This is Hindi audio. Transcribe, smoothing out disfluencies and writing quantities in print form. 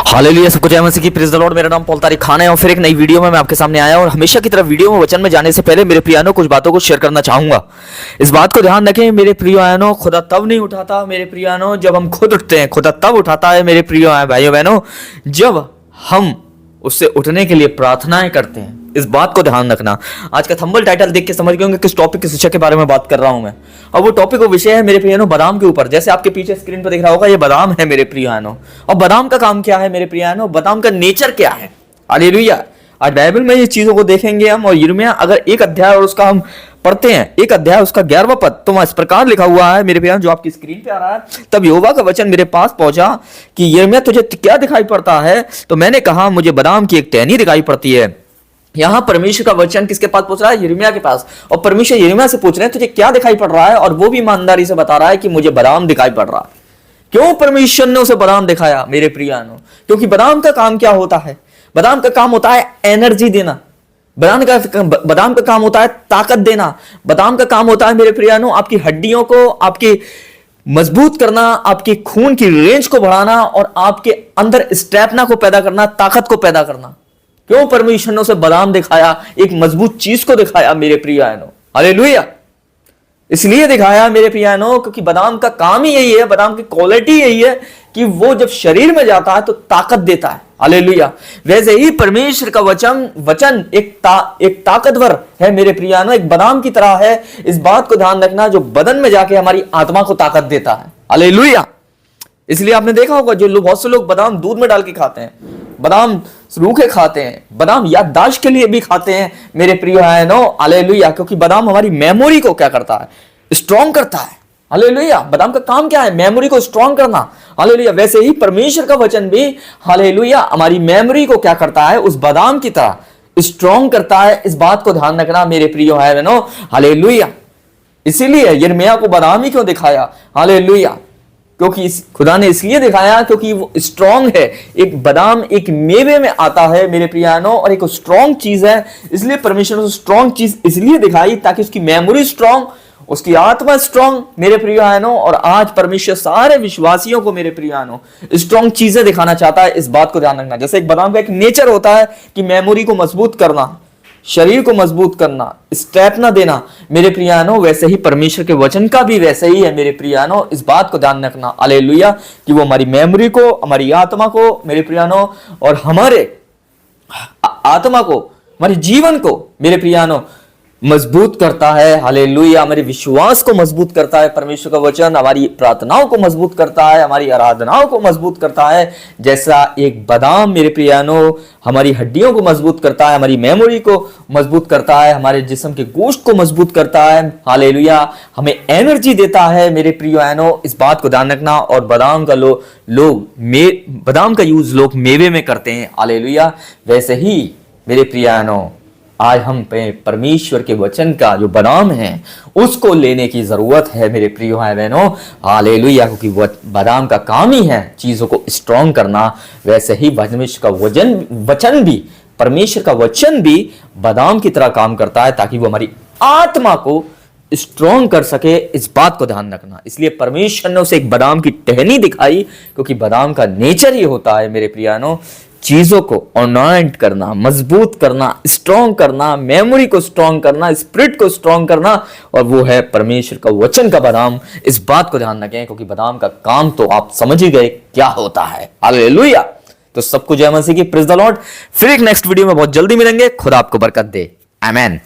हालेलुया, सबको जय मसीह की, प्रेज़ द लॉर्ड। मेरा नाम पॉल तारिक खान है और फिर एक नई वीडियो में मैं आपके सामने आया और हमेशा की तरह वीडियो में वचन में जाने से पहले मेरे प्रियानो कुछ बातों को शेयर करना चाहूंगा। इस बात को ध्यान रखें मेरे प्रियानो, खुदा तब नहीं उठाता मेरे प्रियानो जब हम खुद उठते हैं। खुदा तब उठाता है मेरे प्रिय भाइयों बहनों जब हम उससे उठने के लिए प्रार्थनाएं करते हैं। इस बात को ध्यान रखना। आज का थंबनेल टाइटल देख के समझ गए होंगे किस टॉपिक, किस विषय के बारे में बात कर रहा हूं मैं। और वो टॉपिक, वो विषय है मेरे प्रियानो बादाम के ऊपर। जैसे आपके पीछे स्क्रीन पर दिख रहा होगा, ये बादाम है मेरे प्रियानो। और बादाम का काम क्या है मेरे प्रियानो, बादाम का नेचर क्या है। हालेलुया। आज बाइबल में ये चीजों को देखेंगे हम। और यिर्मयाह अगर एक अध्याय और उसका हम पढ़ते हैं, एक अध्याय उसका 11वां पद, तो वहां इस प्रकार लिखा हुआ है मेरे प्रियानो, जो आपकी स्क्रीन पे आ रहा है। तब यहोवा का वचन मेरे पास पहुंचा कि यिर्मयाह तुझे क्या दिखाई पड़ता है। तो मैंने कहा मुझे बादाम की एक टहनी दिखाई पड़ती है। यहां परमेश्वर का वचन किसके पास पहुंच रहा है, यिर्मयाह के पास। और परमेश्वर यिर्मयाह से पूछ रहे हैं तुझे क्या दिखाई पड़ रहा है, और वो भी ईमानदारी से बता रहा है कि मुझे बादाम दिखाई पड़ रहा है। क्यों परमेश्वर ने उसे बादाम दिखाया मेरे प्रियानो, क्योंकि बादाम का काम क्या होता है। बादाम का काम होता है एनर्जी देना। बादाम का काम होता है ताकत देना। बादाम का काम होता है मेरे प्रियानो आपकी हड्डियों को, आपकी मजबूत करना, आपके खून की रेंज को बढ़ाना और आपके अंदर स्टैमिना को पैदा करना, ताकत को पैदा करना। क्यों परमेश्वर ने उसे बादाम दिखाया, एक मजबूत चीज को दिखाया मेरे प्रियानो। हालेलुया। इसलिए दिखाया मेरे प्रियानो क्योंकि बादाम का काम ही यही है, बादाम की क्वालिटी यही है कि वो जब शरीर में जाता है तो ताकत देता है। हालेलुया। वैसे ही परमेश्वर का वचन एक ताकतवर है मेरे प्रियानो, एक बादाम की तरह है। इस बात को ध्यान रखना, जो बदन में जाके हमारी आत्मा को ताकत देता है। हालेलुया। इसलिए आपने देखा होगा जो लोग, बहुत से लोग बादाम दूध में डाल के खाते हैं, बादाम रूखे खाते हैं, बादाम याददाश्त के लिए भी खाते हैं मेरे प्रिय है नो। हालेलुया। क्योंकि बादाम हमारी मेमोरी को क्या करता है, स्ट्रॉन्ग करता है। हालेलुया। बादाम का काम क्या है, मेमोरी को स्ट्रॉन्ग करना। हालेलुया। वैसे ही परमेश्वर का वचन भी, हालेलुया, हमारी मेमोरी को क्या करता है, उस बादाम की तरह स्ट्रॉन्ग करता है। इस बात को ध्यान रखना मेरे प्रिय है बहनों। हालेलुया। इसीलिए यिर्मयाह को बादाम ही क्यों दिखाया, हालेलुया, क्योंकि खुदा ने इसलिए दिखाया क्योंकि वो स्ट्रॉन्ग है। एक बादाम एक मेवे में आता है मेरे प्रियानो, और एक स्ट्रॉन्ग चीज है। इसलिए परमेश्वर ने स्ट्रॉन्ग चीज इसलिए दिखाई ताकि उसकी मेमोरी स्ट्रॉन्ग, उसकी आत्मा स्ट्रॉन्ग मेरे प्रियानो। और आज परमेश्वर सारे विश्वासियों को मेरे प्रियानो स्ट्रॉन्ग चीजें दिखाना चाहता है। इस बात को ध्यान रखना। जैसे एक बादाम का एक नेचर होता है कि मेमोरी को मजबूत करना, शरीर को मजबूत करना, स्टैमिना देना मेरे प्रियानो, वैसे ही परमेश्वर के वचन का भी वैसे ही है मेरे प्रियानो। इस बात को ध्यान रखना। हालेलुया। कि वो हमारी मेमोरी को, हमारी आत्मा को मेरे प्रियानो, और हमारे आत्मा को, हमारे जीवन को मेरे प्रियानो मजबूत करता है। हालेलुया। हमारे विश्वास को मजबूत करता है परमेश्वर का वचन, हमारी प्रार्थनाओं को मजबूत करता है, हमारी आराधनाओं को मजबूत करता है। जैसा एक बादाम मेरे प्रियानो हमारी हड्डियों को मजबूत करता है, हमारी मेमोरी को मजबूत करता है, हमारे जिस्म के गोश्त को मजबूत करता है। हालेलुया। हमें एनर्जी देता है मेरे प्रियानो। इस बात को ध्यान रखना। और बादाम का बादाम का यूज लोग मेवे में करते हैं। हालेलुया। वैसे ही मेरे प्रियानो आज हम पे परमेश्वर के वचन का जो बादाम है उसको लेने की जरूरत है मेरे प्रिय भाई बहनों। हालेलुया। क्योंकि बादाम का काम ही है चीजों को स्ट्रॉन्ग करना। वैसे ही परमेश्वर का वचन भी, परमेश्वर का वचन भी बादाम की तरह काम करता है ताकि वो हमारी आत्मा को स्ट्रॉन्ग कर सके। इस बात को ध्यान रखना। इसलिए परमेश्वर ने उसे एक बादाम की टहनी दिखाई, क्योंकि बादाम का नेचर ही होता है मेरे प्रियानो चीजों को अनॉइंट करना, मजबूत करना, स्ट्रॉन्ग करना, मेमोरी को स्ट्रॉन्ग करना, स्पिरिट को स्ट्रॉन्ग करना। और वो है परमेश्वर का वचन का बादाम। इस बात को ध्यान रखें क्योंकि बादाम का काम तो आप समझ ही गए क्या होता है। हालेलुया। तो सबको जय मसीह की, प्रेज़ द लॉर्ड। फिर एक नेक्स्ट वीडियो में बहुत जल्दी मिलेंगे। खुदा आपको बरकत दे। आमीन।